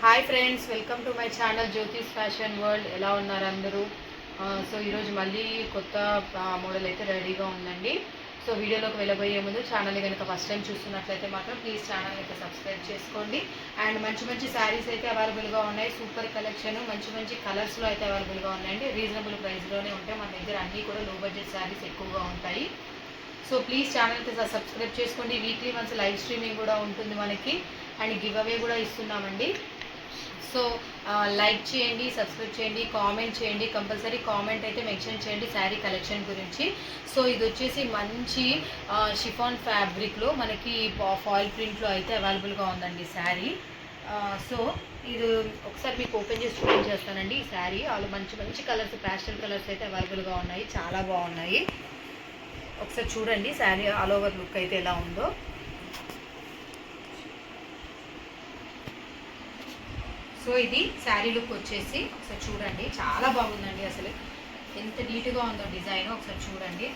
Hi friends, welcome to my channel Jyothish fashion world. ఎలా ఉన్నారు అందరూ? సో ఈరోజు మళ్ళీ కొత్త మోడల్ అయితే రెడీగా ఉందండి. సో వీడియోలోకి వెళ్ళబోయే ముందు ఛానల్ని కనుక ఫస్ట్ టైం చూస్తున్నట్లయితే మాత్రం ప్లీజ్ ఛానల్ అయితే సబ్స్క్రైబ్ చేసుకోండి. అండ్ మంచి మంచి శారీస్ అయితే అవైలబుల్గా ఉన్నాయి. సూపర్ కలెక్షన్, మంచి మంచి కలర్స్లో అయితే అవైలబుల్గా ఉన్నాయండి. రీజనబుల్ ప్రైస్లోనే ఉంటాయి. మన దగ్గర అన్నీ కూడా లో బడ్జెట్ శారీస్ ఎక్కువగా ఉంటాయి. సో ప్లీజ్ ఛానల్ అయితే సబ్స్క్రైబ్ చేసుకోండి. వీక్లీ వన్స్ లైవ్ స్ట్రీమింగ్ కూడా ఉంటుంది మనకి. అండ్ గివ్ అవే కూడా ఇస్తున్నామండి. సో లైక్ చేయండి, సబ్స్క్రైబ్ చేయండి, కామెంట్ చేయండి. కంపల్సరీ కామెంట్ అయితే మెన్షన్ చేయండి శారీ కలెక్షన్ గురించి. సో ఇది వచ్చేసి మంచి షిఫాన్ ఫ్యాబ్రిక్లో మనకి ఫాయిల్ ప్రింట్లో అయితే అవైలబుల్గా ఉందండి శారీ. సో ఇది ఒకసారి మీకు ఓపెన్ చేసి చూపించేస్తానండి. ఈ శారీ వాళ్ళు మంచి మంచి కలర్స్, ప్యాస్టల్ కలర్స్ అయితే అవైలబుల్గా ఉన్నాయి. చాలా బాగున్నాయి. ఒకసారి చూడండి శారీ ఆల్ ఓవర్ లుక్ అయితే ఎలా ఉందో. సో ఇది శారీ లుక్ వచ్చేసి ఒకసారి చూడండి. చాలా బాగుందండి. అసలు ఎంత నీట్గా ఉందో డిజైన్ ఒకసారి చూడండి.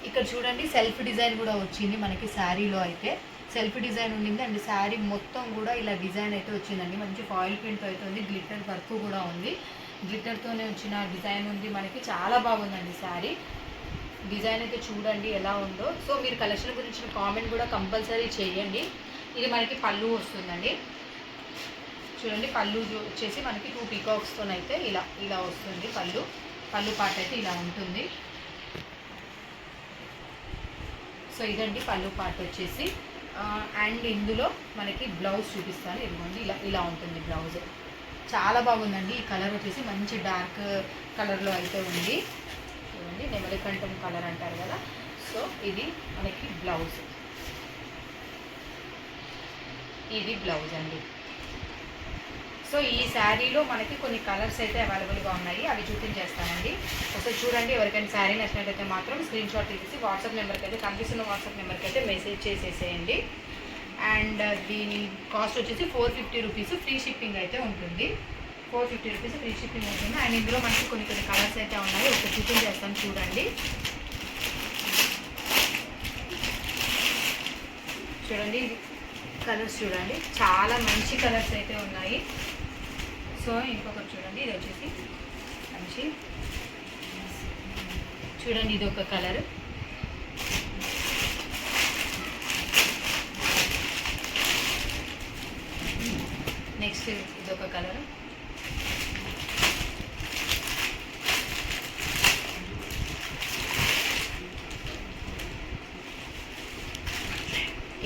ఇక్కడ చూడండి సెల్ఫ్ డిజైన్ కూడా వచ్చింది మనకి శారీలో. అయితే సెల్ఫ్ డిజైన్ ఉండింది అండ్ శారీ మొత్తం కూడా ఇలా డిజైన్ అయితే వచ్చిందండి. మంచి ఫాయిల్ ప్రింట్ అయితే ఉంది. గ్లిటర్ వర్క్ కూడా ఉంది. గ్లిటర్తోనే వచ్చిన డిజైన్ ఉంది మనకి. చాలా బాగుందండి శారీ డిజైన్ అయితే చూడండి ఎలా ఉందో. సో మీరు కలెక్షన్ గురించిన కామెంట్ కూడా కంపల్సరీ చేయండి. ఇది మనకి పళ్ళు వస్తుందండి. చూడండి పళ్ళు వచ్చేసి మనకి 2 పీకాక్స్తో అయితే ఇలా వస్తుంది. పళ్ళు పార్ట్ అయితే ఇలా ఉంటుంది. సో ఇదండి పళ్ళు పార్ట్ వచ్చేసి. అండ్ ఇందులో మనకి బ్లౌజ్ చూపిస్తాను. ఇదిగోండి ఇలా ఉంటుంది బ్లౌజ్. చాలా బాగుందండి. ఈ కలర్ వచ్చేసి మంచి డార్క్ కలర్లో అయితే ఉంది. చూడండి నెమలికంఠం కలర్ అంటారు కదా. సో ఇది మనకి బ్లౌజ్. ఇది బ్లౌజ్ అండి. సో ఈ శారీలో మనకి కొన్ని కలర్స్ అయితే అవైలబుల్గా ఉన్నాయి. అవి చూపించేస్తానండి. ఒకసారి చూడండి. ఎవరికైనా శారీ నచ్చినట్టయితే మాత్రం స్క్రీన్ షాట్ తీసి వాట్సాప్ నెంబర్కి అయితే, కనిపిస్తున్న వాట్సాప్ నెంబర్కి అయితే మెసేజ్ చేసేసేయండి. అండ్ దీని కాస్ట్ వచ్చేసి 450 రూపీస్. ఫ్రీ షిప్పింగ్ అయితే ఉంటుంది. 450 రూపీస్ ఫ్రీ షిప్పింగ్ ఉంటుంది. అండ్ ఇందులో మనకి కొన్ని కలర్స్ అయితే ఉన్నాయి. ఒకసారి చూపించేస్తాను చూడండి. చూడండి కలర్స్ చూడండి. చాలా మంచి కలర్స్ అయితే ఉన్నాయి. సో ఇంకొకటి చూడండి. ఇది వచ్చేసి మంచి చూడండి. ఇది ఒక కలర్. నెక్స్ట్ ఇది ఒక కలర్.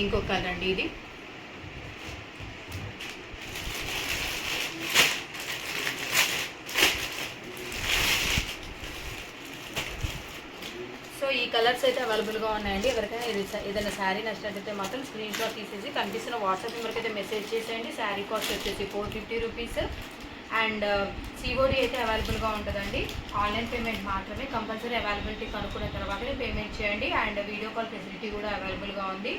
ఇంకొక కలర్ అండి ఇది. సో ఈ కలర్స్ అయితే అవైలబుల్గా ఉన్నాయండి. ఎవరికైనా ఏదైనా శారీ నచ్చినట్టయితే మాత్రం స్క్రీన్ షాట్ తీసేసి కనిపిస్తున్న వాట్సాప్ నెంబర్కి అయితే మెసేజ్ చేసేయండి. శారీ కాస్ట్ వచ్చేసి 450 రూపీస్. అండ్ సిఓడి అయితే అవైలబుల్గా ఉంటుందండి. ఆన్లైన్ పేమెంట్ మాత్రమే. కంపల్సరీ అవైలబిలిటీ కనుక్కున్న తర్వాతనే పేమెంట్ చేయండి. అండ్ వీడియో కాల్ ఫెసిలిటీ కూడా అవైలబుల్గా ఉంది.